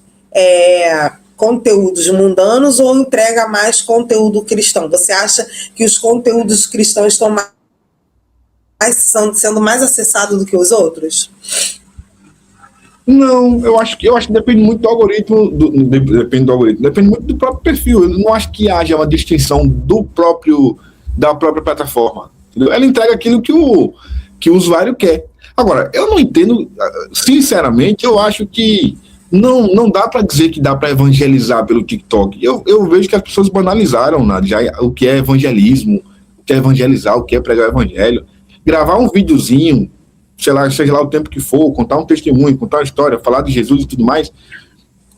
conteúdos mundanos ou entrega mais conteúdo cristão? Você acha que os conteúdos cristãos estão sendo mais acessados do que os outros? Não, eu acho que depende muito do algoritmo, depende muito do próprio perfil. Eu não acho que haja uma distinção da própria plataforma. Entendeu? Ela entrega aquilo que o usuário quer. Agora, eu não entendo, sinceramente, eu acho que não dá para dizer que dá para evangelizar pelo TikTok. Eu vejo que as pessoas banalizaram, né, já o que é evangelismo, o que é evangelizar, o que é pregar o evangelho. Gravar um videozinho, seja lá o tempo que for, contar um testemunho, contar uma história, falar de Jesus e tudo mais,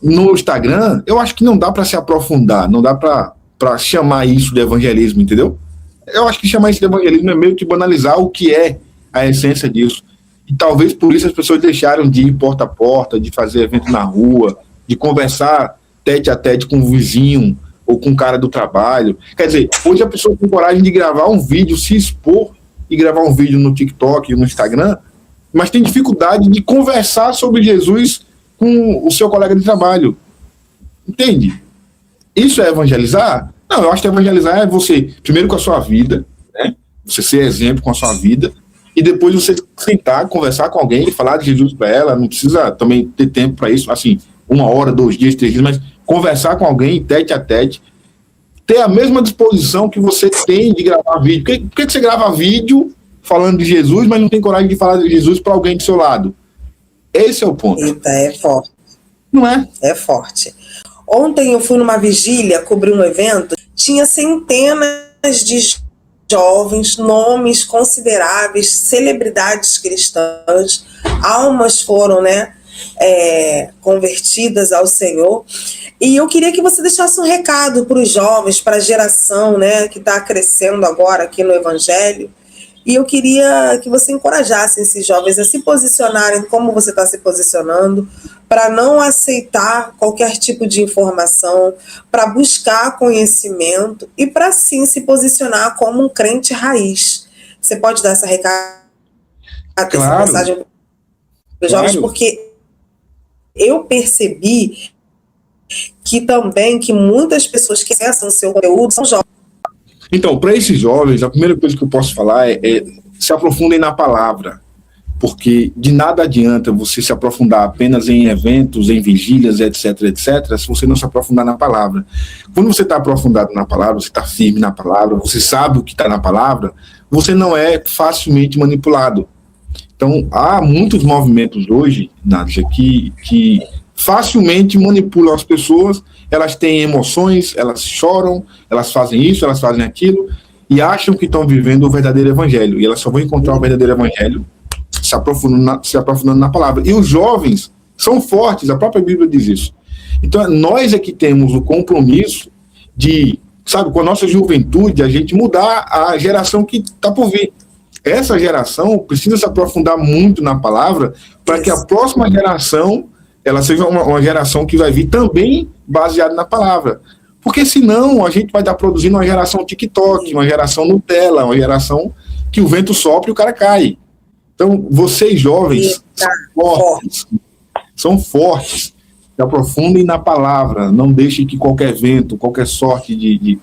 no Instagram, eu acho que não dá para se aprofundar, não dá para chamar isso de evangelismo, entendeu? Eu acho que chamar isso de evangelismo é meio que banalizar o que é a essência disso. E talvez por isso as pessoas deixaram de ir porta a porta, de fazer evento na rua, de conversar tete a tete com o vizinho ou com o cara do trabalho. Quer dizer, hoje a pessoa tem coragem de gravar um vídeo, se expor e gravar um vídeo no TikTok e no Instagram mas tem dificuldade de conversar sobre Jesus com o seu colega de trabalho. Entende? Isso é evangelizar? Não, eu acho que evangelizar é você, primeiro com a sua vida, né? Você ser exemplo com a sua vida, e depois você sentar, conversar com alguém e falar de Jesus para ela. Não precisa também ter tempo para isso, assim, 1 hora, 2 dias, 3 dias, mas conversar com alguém tete a tete, ter a mesma disposição que você tem de gravar vídeo. Por que você grava vídeo falando de Jesus, mas não tem coragem de falar de Jesus para alguém do seu lado? Esse é o ponto. Eita, é forte. Não é? É forte. Ontem eu fui numa vigília, cobri um evento, tinha centenas de jovens, nomes consideráveis, celebridades cristãs, almas foram, né, convertidas ao Senhor. E eu queria que você deixasse um recado para os jovens, para a geração, né, que está crescendo agora aqui no Evangelho. E eu queria que você encorajasse esses jovens a se posicionarem como você está se posicionando, para não aceitar qualquer tipo de informação, para buscar conhecimento e para sim se posicionar como um crente raiz. Você pode dar essa recado, essa mensagem para os jovens, porque eu percebi que também que muitas pessoas que acessam o seu conteúdo são jovens. Então, para esses jovens, a primeira coisa que eu posso falar é se aprofundem na palavra, porque de nada adianta você se aprofundar apenas em eventos, em vigílias, etc., etc., se você não se aprofundar na palavra. Quando você está aprofundado na palavra, você está firme na palavra, você sabe o que está na palavra, você não é facilmente manipulado. Então, há muitos movimentos hoje, Nádia, que facilmente manipulam as pessoas. Elas têm emoções, elas choram, elas fazem isso, elas fazem aquilo, e acham que estão vivendo o verdadeiro evangelho. E elas só vão encontrar o verdadeiro evangelho se aprofundando na palavra. E os jovens são fortes, a própria Bíblia diz isso. Então, nós é que temos o compromisso de, sabe, com a nossa juventude, a gente mudar a geração que está por vir. Essa geração precisa se aprofundar muito na palavra para que a próxima geração ela seja uma geração que vai vir também baseada na palavra. Porque senão a gente vai estar produzindo uma geração TikTok, uma geração Nutella, uma geração que o vento sopra e o cara cai. Então, vocês jovens são fortes, se aprofundem na palavra, não deixem que qualquer vento, qualquer sorte de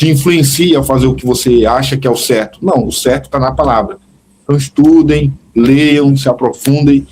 influencie a fazer o que você acha que é o certo. Não, o certo está na palavra. Então, estudem, leiam, se aprofundem.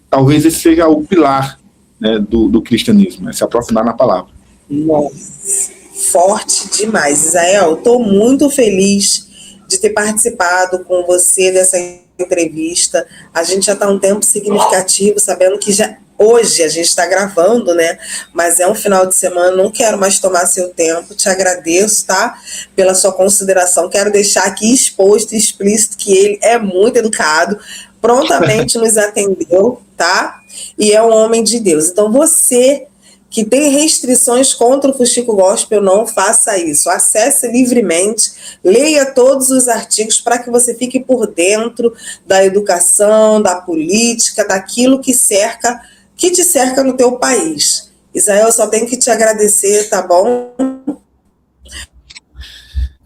Talvez esse seja o pilar, né, do cristianismo, é se aprofundar na palavra. Nossa, forte demais. Israel, estou muito feliz de ter participado com você dessa entrevista. A gente já está um tempo significativo, sabendo que hoje a gente está gravando, né? Mas é um final de semana, não quero mais tomar seu tempo. Te agradeço, tá? Pela sua consideração. Quero deixar aqui exposto e explícito que ele é muito educado, prontamente nos atendeu, tá? E é um homem de Deus. Então, você que tem restrições contra o Fuxico Gospel, não faça isso. Acesse livremente, leia todos os artigos para que você fique por dentro da educação, da política, daquilo que te cerca no teu país. Israel, só tenho que te agradecer, tá bom?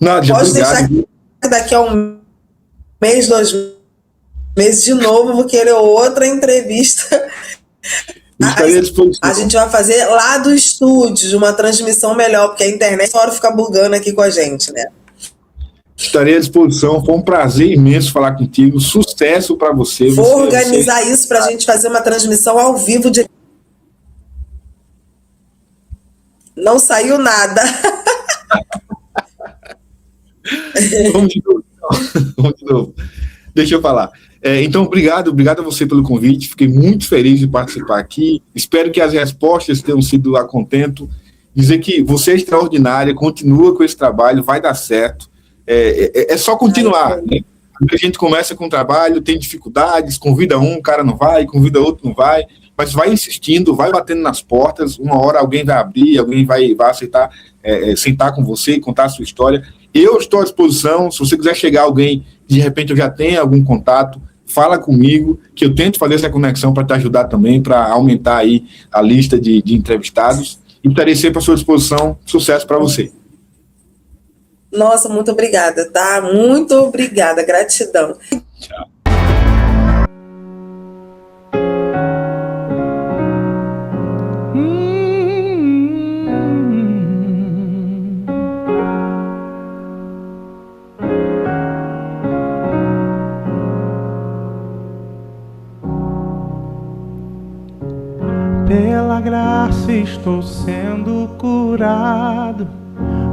Nádia, pode obrigado. Deixar que daqui a um mês, 2 meses de novo, vou querer outra entrevista. A gente vai fazer lá do estúdio, uma transmissão melhor, porque a internet só fica bugando aqui com a gente, né? Estarei à disposição, foi um prazer imenso falar contigo, sucesso para você. Vou organizar isso para a gente fazer uma transmissão ao vivo. Não saiu nada. Vamos de novo. Deixa eu falar. Então, obrigado a você pelo convite, fiquei muito feliz de participar aqui, espero que as respostas tenham sido a contento, dizer que você é extraordinária, continua com esse trabalho, vai dar certo, é só continuar, né? A gente começa com o trabalho, tem dificuldades, convida um, o cara não vai, convida outro, não vai, mas vai insistindo, vai batendo nas portas, uma hora alguém vai abrir, alguém vai aceitar sentar com você e contar a sua história. Eu estou à disposição, se você quiser chegar alguém, de repente eu já tenho algum contato, fala comigo, que eu tento fazer essa conexão para te ajudar também, para aumentar aí a lista de entrevistados, e estarei sempre à sua disposição. Sucesso para você. Nossa, muito obrigada, tá? Muito obrigada, gratidão. Tchau. tua graça estou sendo curado,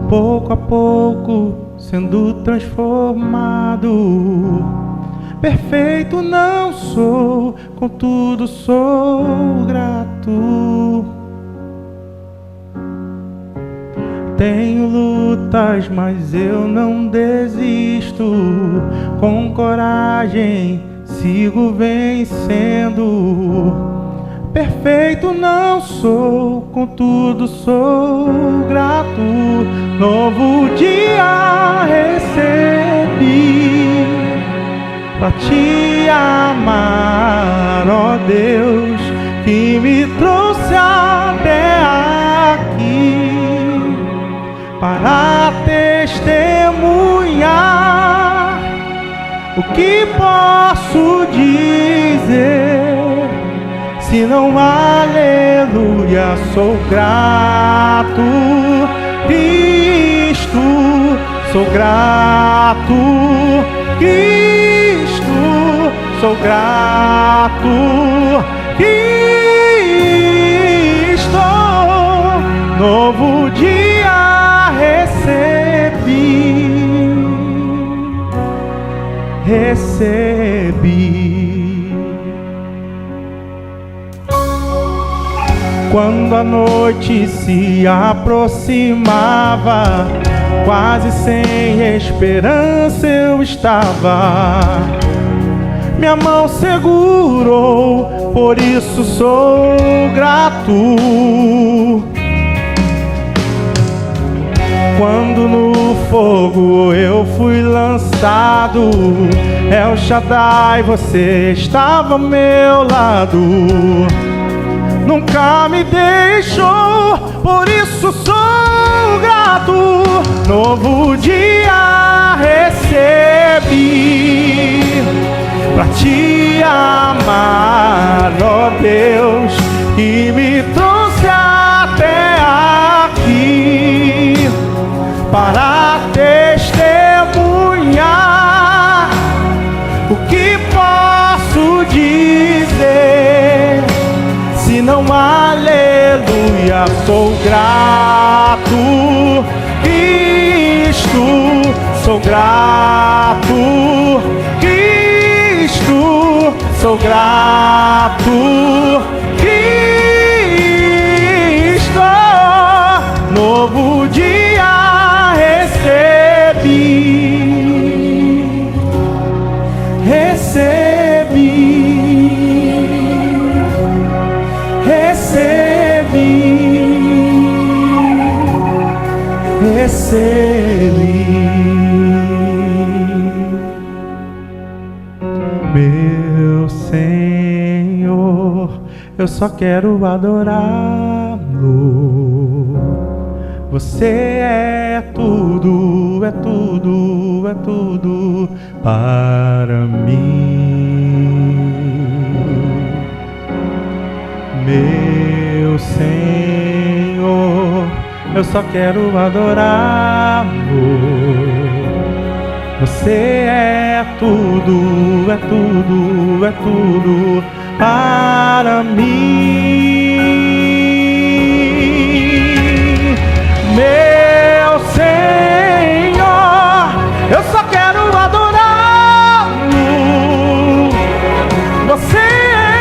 pouco a pouco sendo transformado. Perfeito não sou, contudo sou grato. Tenho lutas, mas eu não desisto. Com coragem sigo vencendo. Perfeito não sou, contudo sou grato. Novo dia recebi pra te amar, ó Deus, que me trouxe até aqui para testemunhar. O que posso dizer se não aleluia? Sou grato, Cristo, sou grato, Cristo, sou grato, Cristo. Novo dia recebi. Quando a noite se aproximava, quase sem esperança eu estava. Minha mão segurou, por isso sou grato. Quando no fogo eu fui lançado, El Shaddai, você estava ao meu lado. Nunca me deixou, por isso sou grato. Novo dia recebi pra te amar, ó Deus, que me trouxe até aqui para testemunhar. O que posso dizer se não aleluia? Sou grato, Cristo, sou grato, Cristo, sou grato, Cristo. Novo dia recebi, recebi. Meu Senhor, eu só quero adorá-lo. Você é tudo, é tudo, é tudo para mim. Meu Senhor, eu só quero adorá-lo. Você é tudo, é tudo, é tudo para mim. Meu Senhor, eu só quero adorá-lo.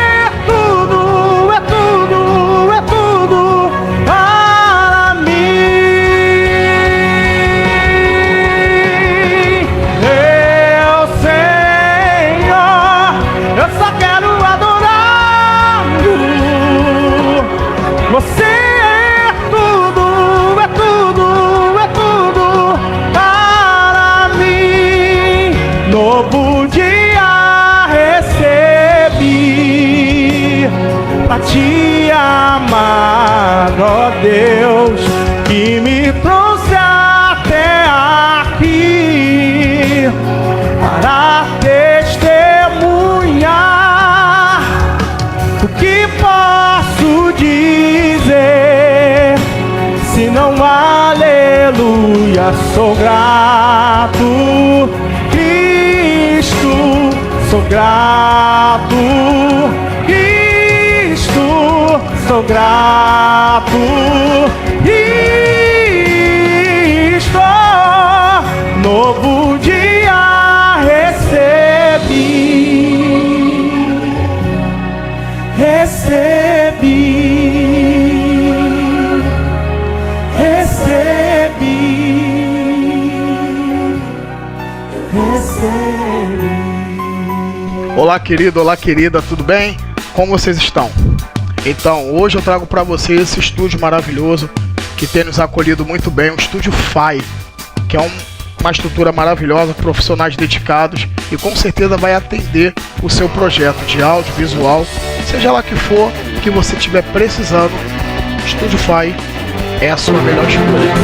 Você é tudo, é tudo, é tudo para mim. Meu Senhor, eu só quero adorá-lo. Você é tudo, é tudo, é tudo para mim. Novo dia recebi pra te amar, ó Deus, que me trouxe até aqui para testemunhar. O que posso dizer se não aleluia? Sou grato, Cristo, sou grato, Cristo, sou sou grato. Isto novo dia recebi. Olá querido, olá querida, tudo bem? Como vocês estão? Então, hoje eu trago para vocês esse estúdio maravilhoso que tem nos acolhido muito bem, o Estúdio FAI, que é uma estrutura maravilhosa, profissionais dedicados e com certeza vai atender o seu projeto de audiovisual, seja lá que for que você estiver precisando. Estúdio FAI é a sua melhor escolha.